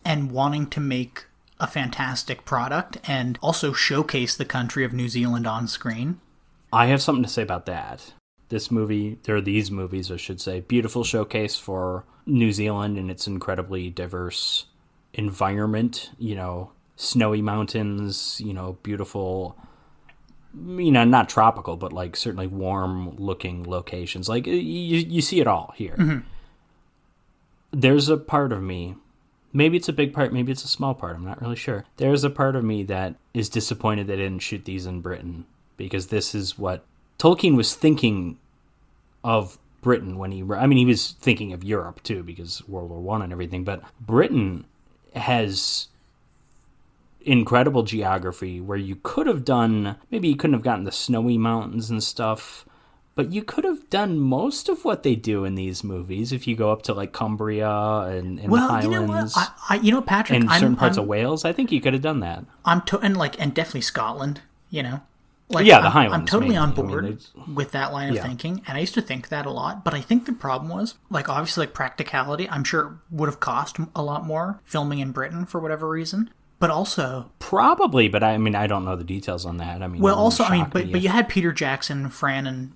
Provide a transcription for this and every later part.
and wanting to make a fantastic product and also showcase the country of New Zealand on screen. I have something to say about that. This movie, or these movies, I should say, beautiful showcase for New Zealand and its incredibly diverse environment, snowy mountains, beautiful, not tropical, but like certainly warm looking locations. Like you see it all here. Mm-hmm. There's a part of me, maybe it's a big part, maybe it's a small part, I'm not really sure. There's a part of me that is disappointed they didn't shoot these in Britain, because this is what Tolkien was thinking of Britain when he was thinking of Europe too, because World War I and everything, but Britain has incredible geography where you could have done, maybe you couldn't have gotten the snowy mountains and stuff, but you could have done most of what they do in these movies if you go up to like Cumbria and the Highlands. Patrick, and certain parts of Wales. I think you could have done that. And definitely Scotland, the Highlands. I'm totally on board with that line of thinking, and I used to think that a lot, but I think the problem was, like, obviously, like, practicality. I'm sure it would have cost a lot more filming in Britain for whatever reason, but also... Probably, but I don't know the details on that. But you had Peter Jackson, Fran...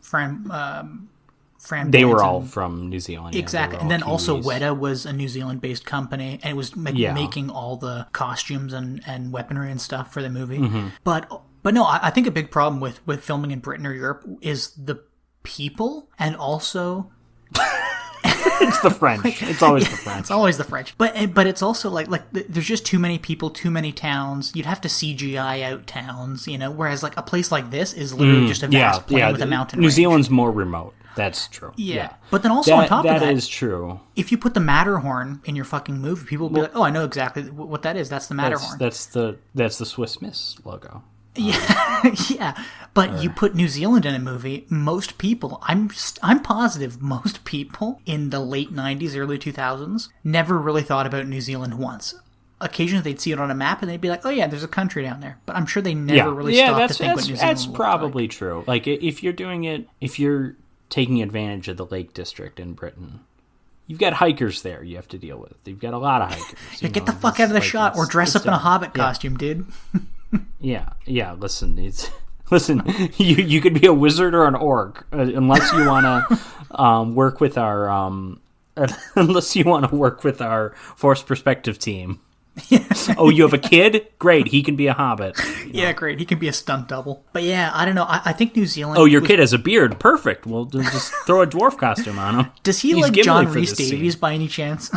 They were all from New Zealand. Exactly. And then Kiwis. Also Weta was a New Zealand-based company, and it was making all the costumes and weaponry and stuff for the movie. Mm-hmm. But no, I think a big problem with filming in Britain or Europe is the people, and also... It's the French. It's always the French. It's always the French. But it's also like there's just too many people, too many towns. You'd have to CGI out towns, whereas like a place like this is literally just a vast plain with a mountain New range. Zealand's more remote. That's true. Yeah. But then also on top of that... That is true. If you put the Matterhorn in your fucking movie, people will be like, oh, I know exactly what that is. That's the Matterhorn. That's the Swiss Miss logo. Yeah. But you put New Zealand in a movie, most people, I'm positive most people in the late 90s, early 2000s never really thought about New Zealand once. Occasionally they'd see it on a map and they'd be like, oh yeah, there's a country down there. But I'm sure they never really stopped to think what New Zealand that's probably true. Like, if you're doing it, if you're taking advantage of the Lake District in Britain, you've got hikers there you have to deal with. You've got a lot of hikers. Get the fuck out of the shot or dress up in a Hobbit costume, dude. Yeah. Listen, you could be a wizard or an orc, unless you want to work with our forced perspective team. Oh, you have a kid? Great, he can be a hobbit. Yeah, great, he can be a stunt double. But yeah, I don't know. I think New Zealand. Oh, your kid has a beard. Perfect. Well, just throw a dwarf costume on him. Does he like John Rhys Davies by any chance?